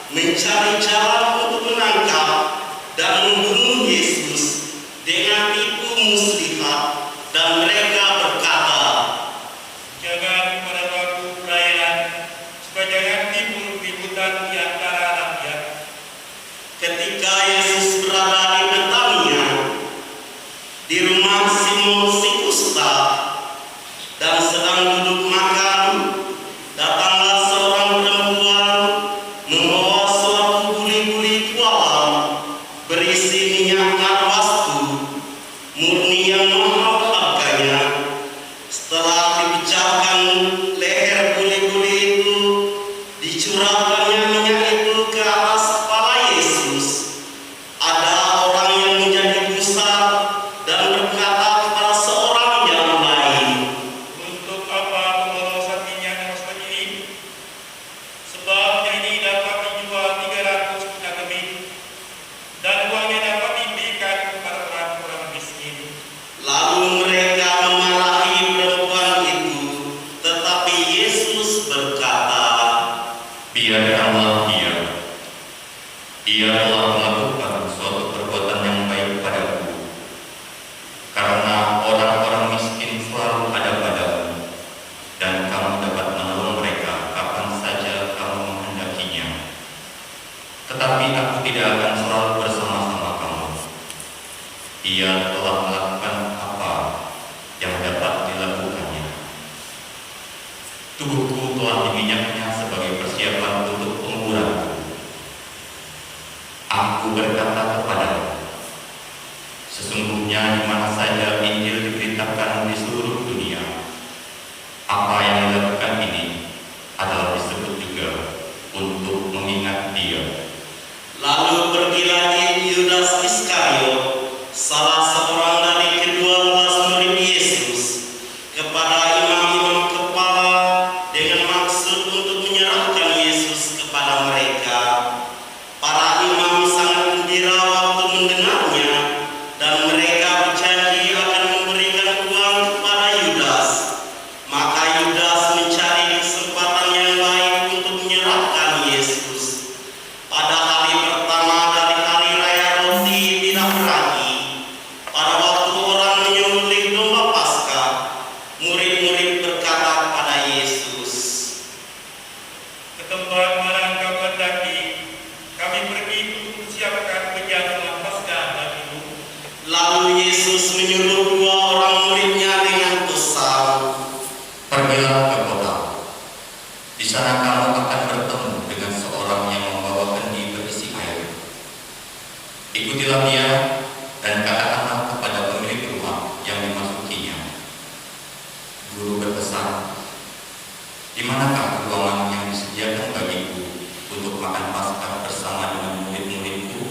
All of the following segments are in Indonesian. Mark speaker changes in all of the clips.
Speaker 1: mencari cara untuk menangkap dan membunuh Yesus dengan tipu muslihat, dan mereka berkata,
Speaker 2: "Jangan pada waktu perayaan, supaya jangan timbul keributan di antara rakyat."
Speaker 1: Ketika Yesus berada di Betania, di rumah Simon si kusta, dan sedang duduk makan, datanglah seorang perempuan membawa suatu buli-buli tualang berisi minyak narwastu murni yang mahal harganya. Setelah dipecahkan leher buli-buli itu, dicurahkannya minyak itu ke atas kepala Yesus. Ada orang yang menjadi gusar dan berkata kepada seorang yang lain,
Speaker 2: "Untuk apa pemborosan minyak yang seperti ini? Sebabnya ini dapat dijual 300 dinar lebih, dan uangnya dapat diberikan kepada orang-orang miskin."
Speaker 1: lalu mereka memarahi perempuan itu. Tetapi Yesus berkata,
Speaker 3: Biarkanlah dia. Dia telah melakukan suatu perbuatan yang baik padaku, karena orang-orang miskin selalu ada padamu, dan kamu dapat menolong mereka kapan saja kamu menghendakinya. Tetapi aku tidak akan selalu bersama-sama kamu. Dia telah melakukan apa yang dapat dilakukannya. Tubuhku telah diminyaknya sebagai persiapan untuk penguburanku. Aku berkata kepadamu, sesungguhnya di mana saja Injil diberitakan di seluruh dunia, apa yang dilakukan ini adalah disebut juga untuk mengingat dia.
Speaker 1: lalu pergilah Yudas Iskariot, salah seorang dari ke-12 murid Yesus, kepada imam-imam kepala dengan maksud untuk menyerahkan Yesus kepada mereka. Para imam sangat gembira waktu mendengarnya, dan mereka berjanji akan memberikan uang kepada Yudas. Maka Yudas mencari kesempatan yang baik untuk menyerahkan Yesus. Pada hari pertama dari hari raya roti tidak beragi, pada waktu orang menyembelih domba Paskah, murid-murid berkata kepada Yesus,
Speaker 2: "Ke tempat mana engkau kehendaki, kami pergi untuk mempersiapkan penjamuan Paskah bagimu."
Speaker 1: lalu Yesus menyuruh 2 orang muridnya dengan pesan,
Speaker 3: Pergilah ke kota. Di sana kamu akan bertemu dengan seorang yang membawa kendi berisi air. Ikutilah dia dan katakanlah kepada pemilik rumah yang dimasukinya. Guru berpesan, di manakah ruangan yang disediakan bagiku untuk makan Paskah bersama dengan murid-muridku?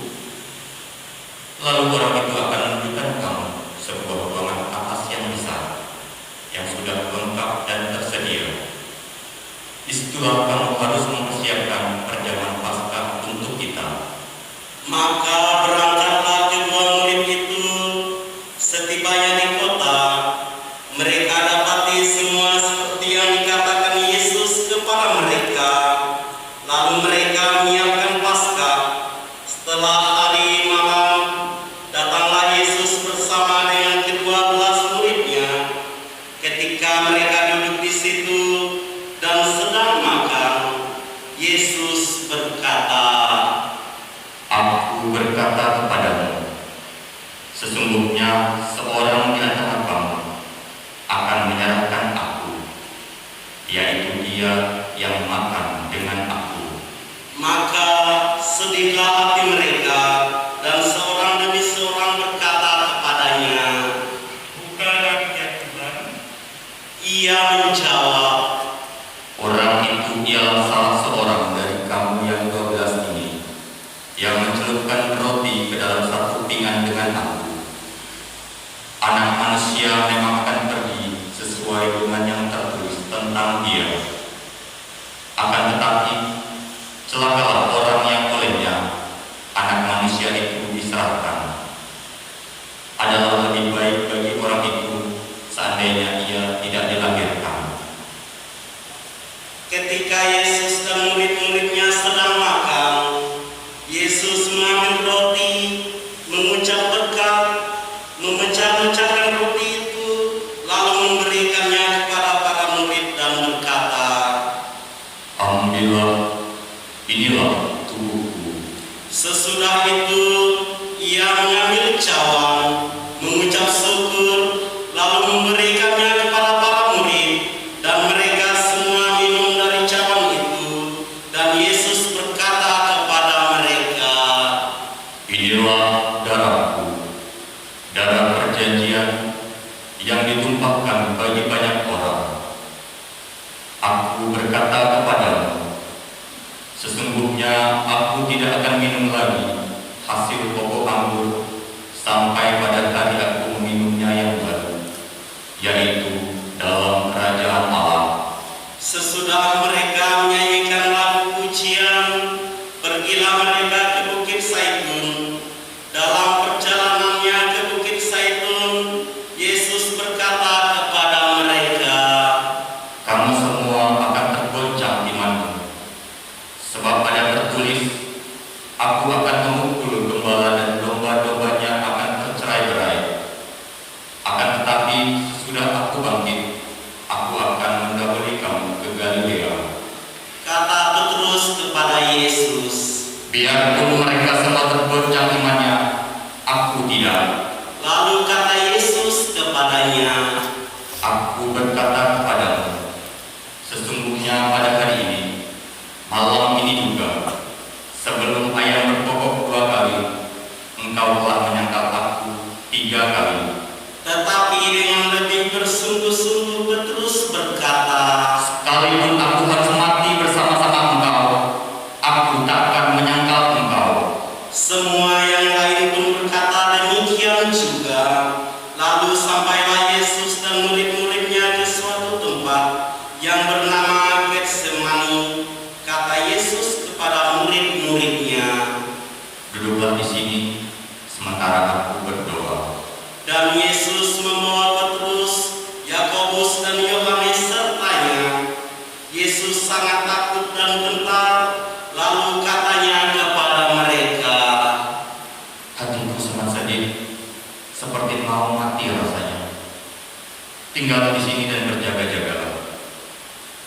Speaker 3: Lalu orang itu akan menunjukkan kamu sebuah ruangan atas yang besar, yang sudah lengkap dan tersedia. Disitulah kamu harus mempersiapkan perjamuan Paskah untuk kita.
Speaker 1: Maka berangkatlah kedua murid itu. Setibanya di kota, mereka dapati semua seperti yang dikatakan Yesus kepada mereka. Lalu mereka menyiapkan Paskah. Setelah hari malam, datanglah Yesus bersama dengan ke-12 muridnya. Ketika mereka duduk di situ dan sedang makan, Yesus berkata,
Speaker 3: Aku berkata kepadamu, sesungguhnya seorang di antara kamu akan menyerahkan aku, yaitu dia yang makan dengan aku.
Speaker 1: Maka sedihlah hati mereka, dan seorang demi seorang berkata kepadanya.
Speaker 2: "Bukanlah ya Tuhan?"
Speaker 1: Ia menjawab,
Speaker 3: Orang itu ialah salah seorang dari kamu yang 12 ini, yang mencelupkan roti ke dalam satu pinggan dengan aku. Anak manusia memang akan pergi sesuai dengan yang tertulis tentang dia. Akan tetapi, celakalah orang yang olehnya anak manusia itu diserahkan. Adalah lebih baik bagi orang itu seandainya ia tidak dilahirkan.
Speaker 1: ketika Yesus dan murid-muridnya sedang makan,
Speaker 3: ambillah, inilah tubuhku.
Speaker 1: Sesudah itu ia mengambil cawan, mengucap syukur, lalu memberikannya kepada para murid, dan mereka semua minum dari cawan itu. Dan Yesus berkata kepada mereka,
Speaker 3: Inilah darahku, darah perjanjian yang ditumpahkan bagi banyak orang. Aku berkata kepadamu, sesungguhnya aku tidak akan minum lagi hasil pokok anggur sampai pada hari aku meminumnya yang baru, yaitu dalam kerajaan Allah.
Speaker 1: sesudah mereka menyanyikan lagu pujian, pergilah mereka ke Bukit Zaitun. Dalam perjalanannya ke Bukit Zaitun, Yesus berkata kepada mereka,
Speaker 3: Kamu semua akan tergoncang imanmu, sebab ada tertulis, Aku akan memukul gembala dan domba-dombanya akan tercerai-berai. Akan tetapi sesudah aku bangkit, aku akan mendahului kamu ke Galilea.
Speaker 1: kata Petrus kepada Yesus,
Speaker 3: Biarpun mereka semua tergoncang imannya, aku tidak.
Speaker 1: lalu kata Yesus kepadanya,
Speaker 3: Aku berkata kepadamu, sesungguhnya pada hari ini, malam ini juga, sebelum ayam berkokok 2 kali, engkau telah menyangkal aku 3 kali.
Speaker 1: tetapi dengan lebih bersungguh-sungguh Petrus berkata,
Speaker 3: Sekalipun aku harus mati bersama-sama engkau, aku tak akan menyangkal engkau.
Speaker 1: semua yang lain pun berkata demikian juga. Lalu sampailah Yesus dan murid-muridnya ke suatu tempat yang bernama Getsemani. Kata Yesus kepada murid-muridnya,
Speaker 3: Duduklah di sini, sementara aku berdoa.
Speaker 1: dan Yesus membawa Petrus, Yakobus dan Yohanes sertanya. Yesus sangat takut dan gentar, lalu katanya kepada mereka,
Speaker 3: Hatiku sangat sedih, seperti mau mati rasanya. Tinggal di sini dan berjaga-jagalah.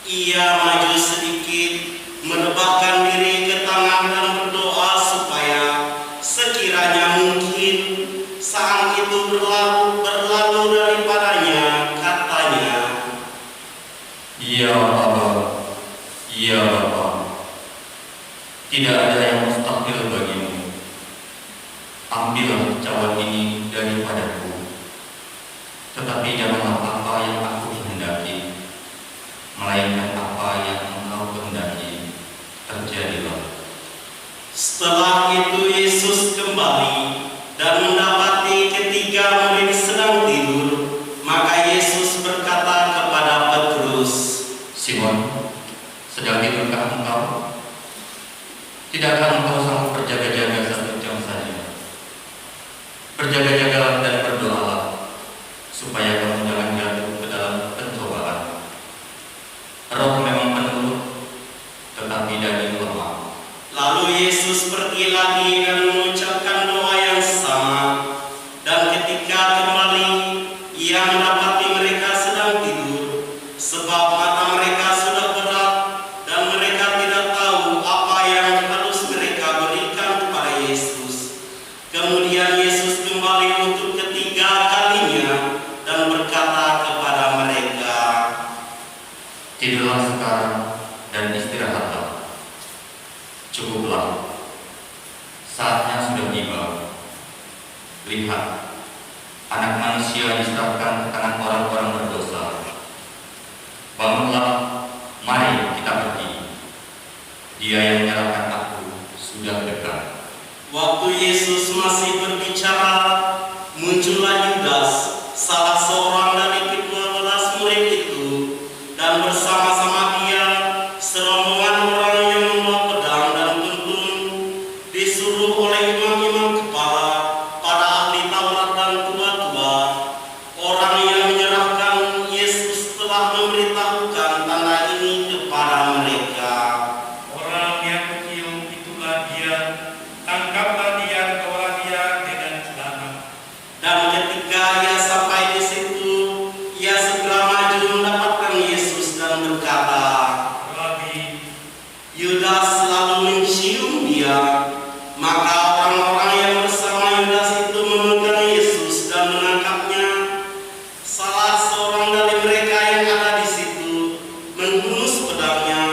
Speaker 1: ia maju sedikit, merebahkan diri ke tangan dan berdoa supaya sekiranya mungkin sang itu berlalu daripadanya. Katanya,
Speaker 3: Iya Bapa, iya Bapa, tidak ada yang mustahil bagimu. Ambillah cawan ini daripadaku, tetapi janganlah apa yang aku kehendaki, melainkan apa yang engkau kehendaki terjadilah.
Speaker 1: setelah itu Yesus kembali dan mendapati ketiga murid sedang tidur. Maka Yesus berkata kepada Petrus,
Speaker 3: Simon, sedang tidurkah engkau? Tidakkah engkau sanggup berjaga-jaga 1 jam saja? Berjaga-jagalah dan berdoalah, supaya kamu jangan jatuh ke dalam pencobaan. Roh memang penurut, tetapi daging lemah.
Speaker 1: Lalu Yesus pergi lagi dan mengucapkan doa yang sama. Dan ketika kembali, ia mendapati mereka sedang tidur, sebab mata mereka sudah berat, dan mereka tidak tahu apa yang harus mereka berikan kepada Yesus. Kemudian Yesus kembali untuk ketiga kalinya dan berkata kepada mereka,
Speaker 3: Tidurlah sekarang dan istirahatlah. Cukuplah, saatnya sudah tiba. Lihat, Anak Manusia diserahkan ke tangan orang-orang berdosa. Bangunlah, mari kita pergi. Dia yang menyerahkan aku sudah dekat.
Speaker 1: waktu Yesus masih berbicara, muncullah Yudas, salah seorang dari ke-12 murid itu, dan bersama-sama dia serombongan orang yang membawa pedang dan tuntun, disuruh oleh imam-imam kepala, para ahli Taurat dan tua-tua. Orang yang menyerahkan Yesus telah memberitahukan tanda ini kepada mereka.
Speaker 2: Orang yang kecil itulah dia, tangkaplah dia, bawalah dia dengan selamat.
Speaker 1: Dan ketika ia sampai di situ, ia segera maju mendapatkan Yesus dan berkata,
Speaker 2: Rabi,
Speaker 1: Yudas lalu mencium dia. Maka orang-orang yang bersama Yudas itu memegang Yesus dan menangkapnya. Salah seorang dari mereka yang ada di situ menghunus pedangnya,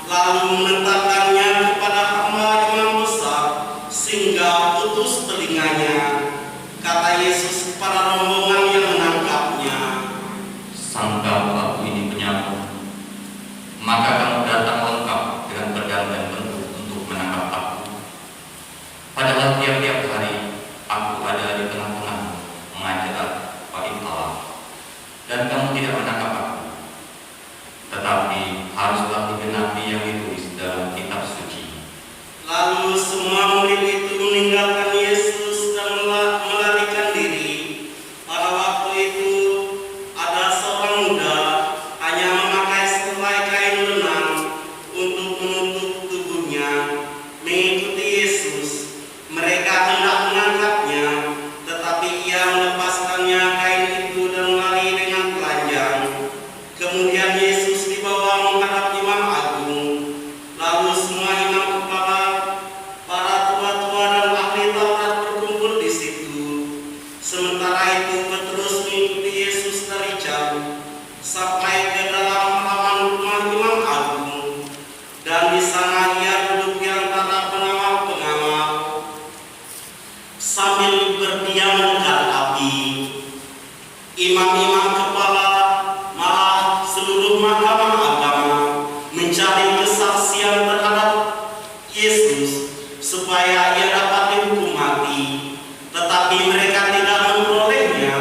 Speaker 1: lalu menentakkannya kepada hamba imam besar sehingga putus telinganya. Kata Yesus kepada rombongan yang menangkapnya,
Speaker 3: "Sangka aku ini penyakit, maka kamu datang lengkap dengan pedang dan bentut untuk menangkap aku. Padahal tiap-tiap hari aku ada di tengah-tengah mengajar bait Allah, dan kamu tidak menangkap aku. Tetapi haruslah digenapi yang ditulis dalam kitab suci."
Speaker 1: Lalu semua murid itu meninggalkan Yesus dan melarikan diri. Pada waktu itu ada seorang muda hanya memakai sehelai kain lenang untuk menutup tubuhnya mengikuti Yesus. Mereka hendak menangkapnya, tetapi ia melepaskannya kain itu dan lari dengan telanjang. Kemudian Yesus dibawa menghadap imam agung. Lalu semua imam kepala, para tua-tua dan ahli Taurat berkumpul di situ. Sementara itu Petrus mengikuti Yesus dari jauh sampai ke dalam halaman rumah imam agung, dan di sana ia duduk di antara pengawal-pengawal sambil berdiam dekat api. Imam-imam kepala, malah seluruh mahkamah agama mencari kesaksian terhadap Yesus supaya ia dapat dihukum mati, tetapi mereka tidak memperolehnya.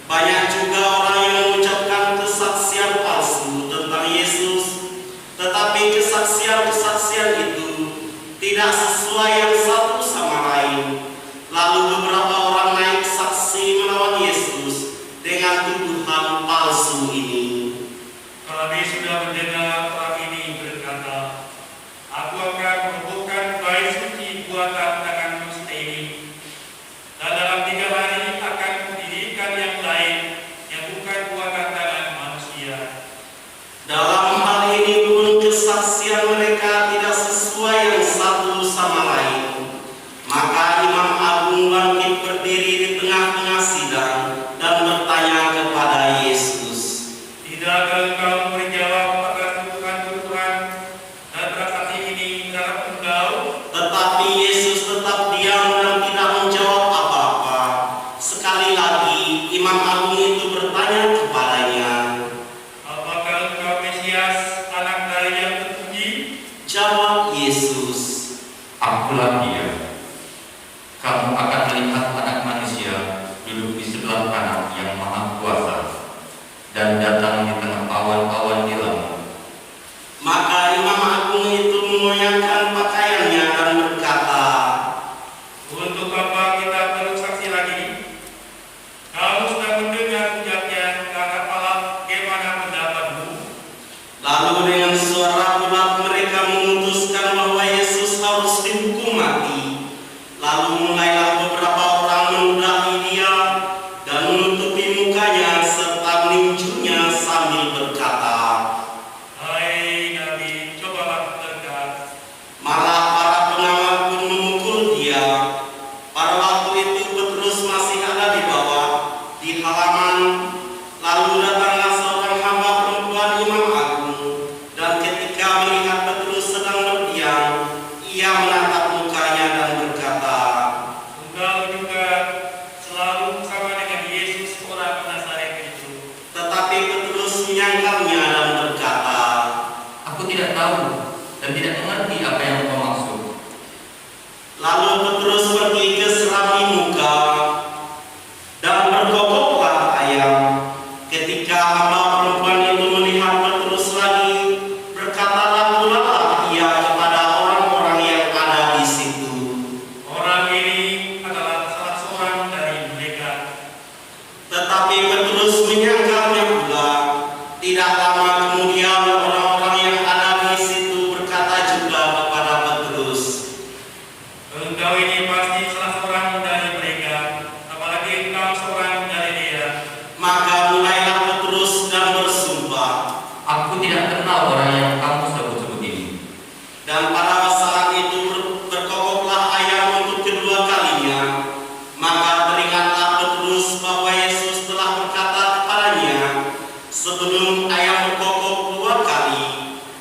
Speaker 1: Banyak juga orang yang mengucapkan kesaksian palsu tentang Yesus, tetapi kesaksian-kesaksian itu tidak sesuai yang satu sama lain. Lalu beberapa orang naik saksi melawan Yesus dengan tuduhan palsu ini.
Speaker 2: Kami sudah mendengar orang ini berkata, "Aku akan merobohkan bait suci buatan tangan manusia ini, dan dalam 3 hari akan mendirikan yang lain yang bukan buatan tangan manusia."
Speaker 1: Dalam hal ini pun kesaksian mereka tidak sesuai yang satu sama lain. Maka imam agung bangkit berdiri di tengah-tengah sidang dan bertanya kepada Yesus,
Speaker 2: "Tidakkah engkau menjawab akan tuduhan-tuduhan dan bersaksi ini terhadap engkau?"
Speaker 1: tetapi Yesus tetap diam dan tidak menjawab apa-apa. Sekali lagi imam agung itu bertanya kepadanya,
Speaker 2: "Apakah engkau Mesias, anak dari yang terpuji?"
Speaker 1: Jawab Yesus,
Speaker 3: "Akulah dia. Kamu akan melihat Anak Manusia duduk di sebelah kanan yang Maha Kuasa dan datang di tengah awan-awan di langit."
Speaker 1: Maka imam agung itu mengoyakkan pakaiannya dan berkata,
Speaker 2: "Untuk apa kita perlu saksi lagi? Kamu sudah mendengar ucapnya terhadap Allah, bagaimana pendapatmu?"
Speaker 1: Lalu dengan suara bulat mereka memutuskan bahwa Yesus harus dihukum mati. Lalu mulailah beberapa orang meludahi dia dan menutupi mukanya serta meninjunya sambil berkata,
Speaker 2: "Hai Nabi, cobalah terdekat."
Speaker 1: malah para pengawal pun memukul dia. Pada waktu itu Petrus masih ada di bawah di halaman. Lalu datanglah seorang hamba perempuan imam agung, dan ketika melihat Petrus sedang berdiam, ia menatap mukanya dan berkata,
Speaker 2: Engkau juga selalu bersama dengan Yesus orang Nazaret itu.
Speaker 1: tetapi Petrus menyangkalnya dan berkata,
Speaker 3: "Aku tidak tahu dan tidak mengerti apa yang kau maksud."
Speaker 1: lalu Petrus pergi ke serabi muka dan berkokoklah ayam. Ketika hamba perempuan itu melihat Petrus lagi, berkatalah pula ia kepada orang-orang yang ada di situ,
Speaker 2: Orang ini adalah salah seorang dari mereka.
Speaker 1: tetapi Petrus menyangkalnya pula. Tidak lama kemudian orang-orang yang ada di situ berkata juga kepada Dan pada saat itu berkokoklah ayam untuk kedua kalinya. Maka teringatlah Petrus bahwa Yesus telah berkata kepadanya, sebelum ayam berkokok 2 kali,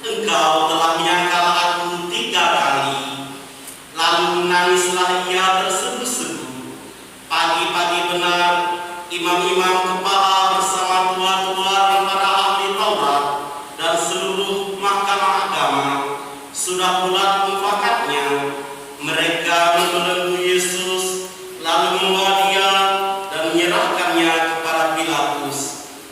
Speaker 1: engkau telah menyangkal aku 3 kali. Lalu menangislah ia terseduh-seduh. Pagi-pagi benar, imam-imam kepala bersama tua-tua dan para ahli Taurat dan seluruh mahkamah agama sudah bulat mufakatnya. Mereka membelenggu Yesus, lalu membawa dia dan menyerahkannya kepada Pilatus.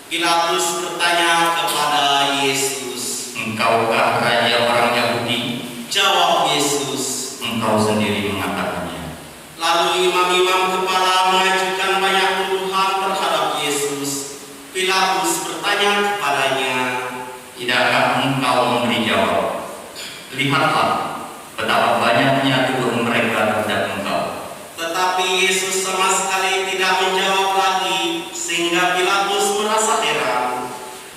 Speaker 1: Pilatus bertanya kepada Yesus,
Speaker 3: "Engkaukah raja orang Yahudi?"
Speaker 1: Jawab Yesus,
Speaker 3: "Engkau sendiri mengatakannya."
Speaker 1: Lalu imam-imam kepala mengajukan banyak tuduhan terhadap Yesus. Pilatus bertanya kepadanya,
Speaker 3: "Tidakkah engkau memberi jawab? Lihatlah betapa banyaknya tuduhan mereka terhadap engkau."
Speaker 1: Tetapi Yesus sama sekali tidak menjawab lagi, sehingga Pilatus merasa heran.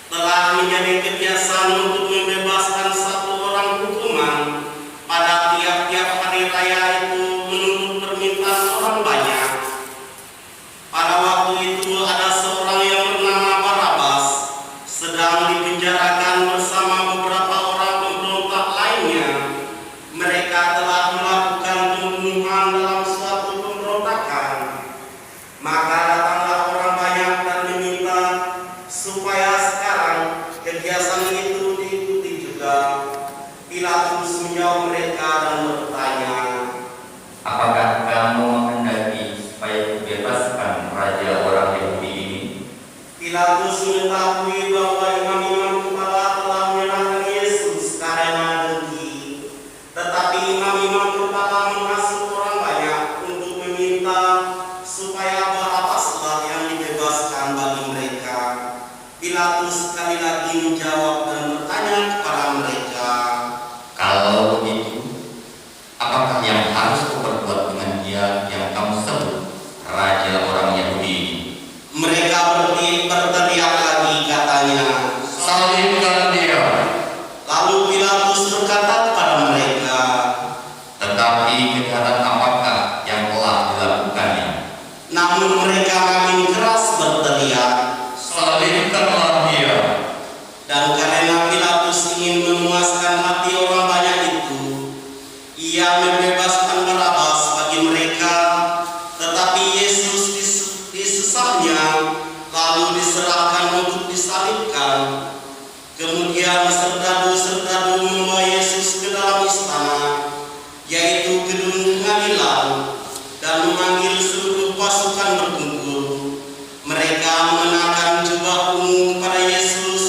Speaker 1: Telah menjadi kebiasaan untuk membebaskan satu orang hukuman pada tiap-tiap hari raya itu menurut permintaan orang banyak. Pada waktu itu ada seorang yang bernama Barabas sedang dipenjarakan bersama beberapa orang pemberontak lainnya. Mereka telah melakukan pembunuhan dalam suatu pemberontakan. Maka datanglah orang banyak dan meminta supaya sekarang kebiasaan itu diikuti juga. Pilatus menjawab mereka dan bertanya,
Speaker 3: "Apakah kamu menghendaki supaya kubebaskan raja orang Yahudi ini?"
Speaker 1: Pilatus mengetahui bahwa imam-imam kepala telah menyerahkan Yesus karena dengki. Tetapi imam-imam kepala menghasut orang banyak untuk meminta supaya Barabaslah yang dibebaskan bagi mereka. Pilatus sekali lagi menjawab dan bertanya kepada mereka,
Speaker 3: "Kalau begitu, apakah yang harus kuperbuat dengan dia yang kamu sebut raja orang Yahudi ini?"
Speaker 1: Mereka berteriak lagi katanya,
Speaker 3: "Salibkan dia!"
Speaker 1: Lalu Pilatus berkata kepada mereka,
Speaker 3: "Tetapi kejahatan apakah yang telah dilakukannya?"
Speaker 1: namun mereka makin keras berteriak.
Speaker 3: "Salibkanlah dia!"
Speaker 1: Dan karena Pilatus ingin memuaskan hati orang banyak itu, ia membebaskan Barabas bagi mereka. Tetapi Yesus disesatnya, lalu diserahkan untuk disalibkan. Kemudian serdadu-serdadu membawa Yesus ke dalam istana, yaitu gedung pengadilan, dan memanggil seluruh pasukan berkumpul. Mereka mengenakan jubah ungu kepada Yesus,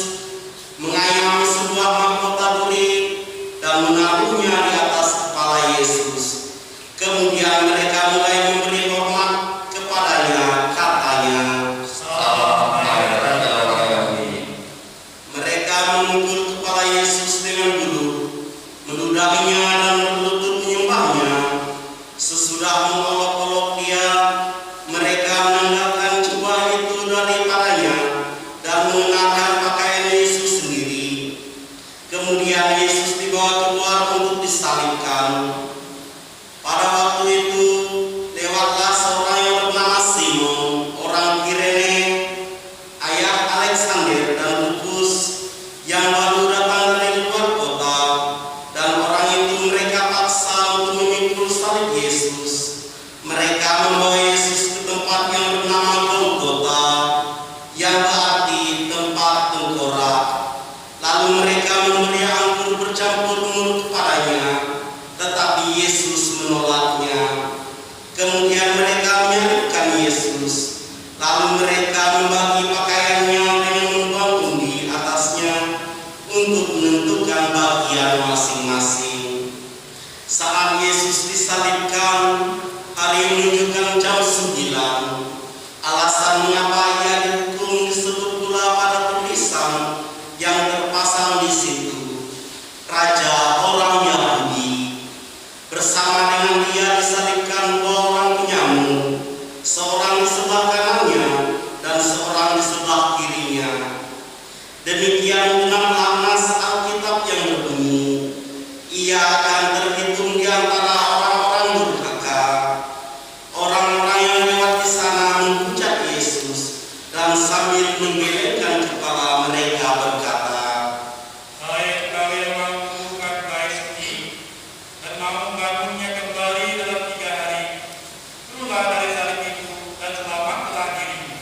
Speaker 1: mengayam sebuah mahkota duri, dan menaruhnya di atas kepala Yesus. Kemudian mereka mulai memberi hormat kepadanya, katanya,
Speaker 3: "Salam, hai raja orang Yahudi."
Speaker 1: mereka memukul kepala Yesus dengan bulu, meludahinya dan berlutut menyembahnya. Sesudah mengolok-olok dia, mereka menanggalkan jubah itu daripadanya dan mengenakan pakaian Yesus sendiri. Kemudian Yesus dibawa keluar untuk disalibkan. Pada waktu itu lewatlah seorang yang bernama Simon, orang Kirene, ayah Alexander dan Rufus, yang baru datang dari luar kota. Dan orang itu mereka paksa untuk memikul salib Yesus. Mereka membawa Yesus ke tempat yang bernama Golgota, yang berarti tempat tengkorak. Lalu mereka memberi anggur bercampur murut kepadanya, tetapi Yesus menolaknya. Kemudian mereka menyalibkan Yesus. Lalu mereka membagi pakaiannya dengan membuang undi atasnya untuk menentukan bagian masing-masing. Saat Yesus disalibkan, hari menunjukkan jam 9. Alasan mengapa ia dihukum disebut pula pada tulisan yang terpasang di situ, Raja orang Yahudi. Bersama dengan dia disalibkan 2 orang penyamun, seorang di sebelah kanannya dan akan terhitung di antara orang-orang durhaka. Orang-orang yang lewat di sana menghujat Yesus dan sambil menggelengkan kepala mereka berkata,
Speaker 2: Hai engkau yang mau membuka baik suci dan mau membangunnya kembali dalam 3 hari, turunlah dari salib itu dan selamatkanlah dirimu.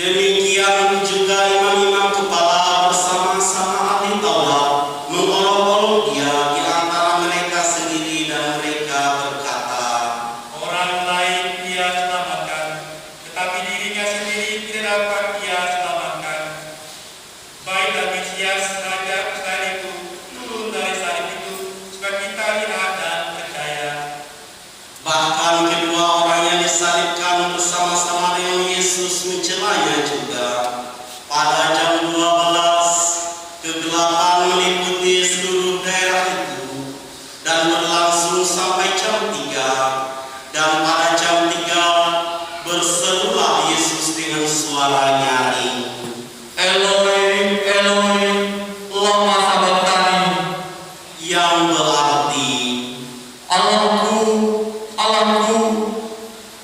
Speaker 1: demikian juga imam-imam kepala bersama-sama ahli Taurat mengolok-olok dia di antara mereka sendiri dan mereka berkata,
Speaker 2: Orang lain dia selamatkan, tetapi dirinya sendiri tidak dapat dia selamatkan. Baiklah Mesias Raja Israel itu turun dari salib itu supaya kita lihat dan percaya.
Speaker 1: bahkan kedua orang yang disalibkan bersama-sama dengan Yesus mencelanya juga. Pada jam 12, kegelapan meliputi seluruh daerah itu dan berlangsung sampai jam 3. Dan pada jam 3 berserulah Yesus dengan suara nyaring,
Speaker 3: Eloi, Eloi, lama sabachthani,
Speaker 1: yang berarti,
Speaker 3: Allahku, Allahku,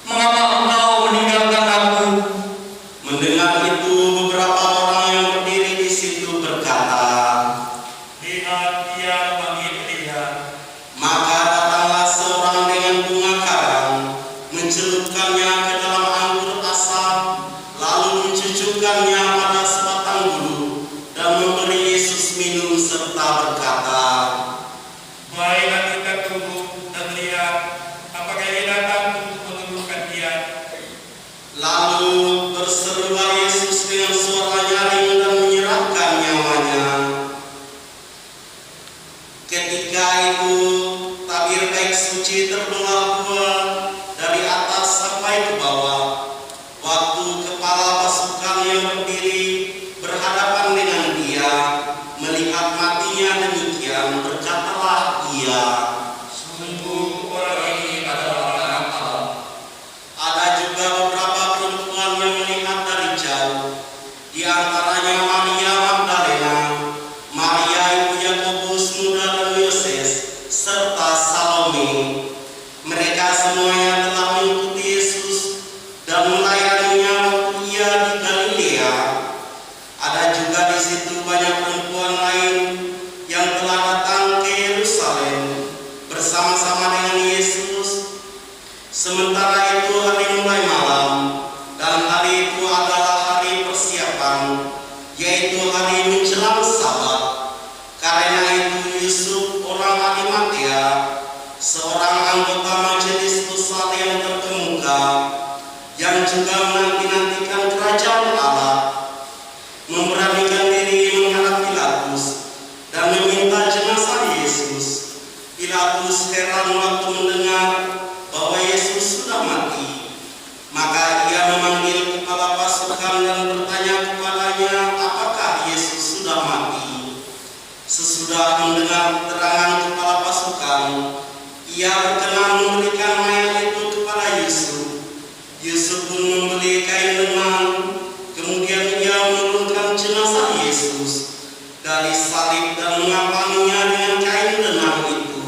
Speaker 3: mengapa engkau meninggalkan aku?
Speaker 1: mendengar itu beberapa orang yang berdiri di situ berkata,
Speaker 2: Lihat dia memanggil Elia.
Speaker 1: maka datanglah seorang dengan bunga karang, mencelupkannya ke dalam anggur asam, lalu mencucukkannya pada sebatang bulu, dan memberi Yesus minum serta berkata,
Speaker 2: Baiklah kita tunggu dan lihat apakah ia datang untuk menurunkan dia.
Speaker 1: lalu berserulah Yesus dengan suara nyaring dan menyerahkan nyawanya. Ketika itu tabir baik suci terbelah 2 dari atas sampai ke bawah. Waktu kepala pasukan yang berdiri berhadapan dengan dia melihat matinya demikian, berkatalah ia,
Speaker 2: Sungguh orang ini adalah anak Allah.
Speaker 1: ada juga beberapa perempuan yang melihat dari jauh, di antaranya Maria Magdalena, Maria ibu Yakobus muda dan Yoses, serta Salome. Mereka semuanya telah mengikuti Yesus dan melayaninya waktu ia di Galilea. Ada juga di situ banyak perempuan lain yang telah datang ke Yerusalem bersama-sama dengan Yesus. Sementara itu hari mulai malam, dan hari itu adalah hari persiapan, yaitu hari menjelang Sabat. Karena itu Yusuf orang Arimatea, seorang anggota majelis besar yang terkemuka, yang juga menanti-nantikan kerajaan Allah, memberanikan diri menghadap Pilatus dan meminta jenazah Yesus. Pilatus heran waktu mendengar bahwa Yesus sudah mati. Maka ia memanggil kepala pasukan dan bertanya kepadanya apakah Yesus sudah mati. Sesudah mendengar keterangan kepala pasukan, ia berkenan memberikan mayat itu kepada Yusuf. Yusuf pun membeli kain lenan, kemudian ia menurunkan jenazah Yesus dari salib dan mengapanginya dengan kain lenan itu.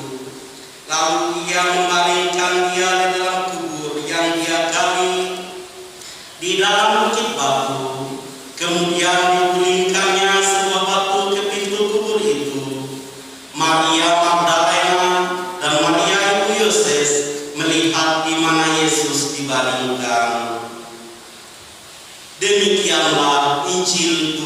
Speaker 1: Lalu ia membaringkan dia di dalam kubur yang dia gali di dalam bukit batu. Kemudian digulingkannya sebuah batu ke pintu kubur itu. Maria Magdalena dan Maria ibu Yoses melihat di mana Yesus dibaringkan. Demikianlah Injil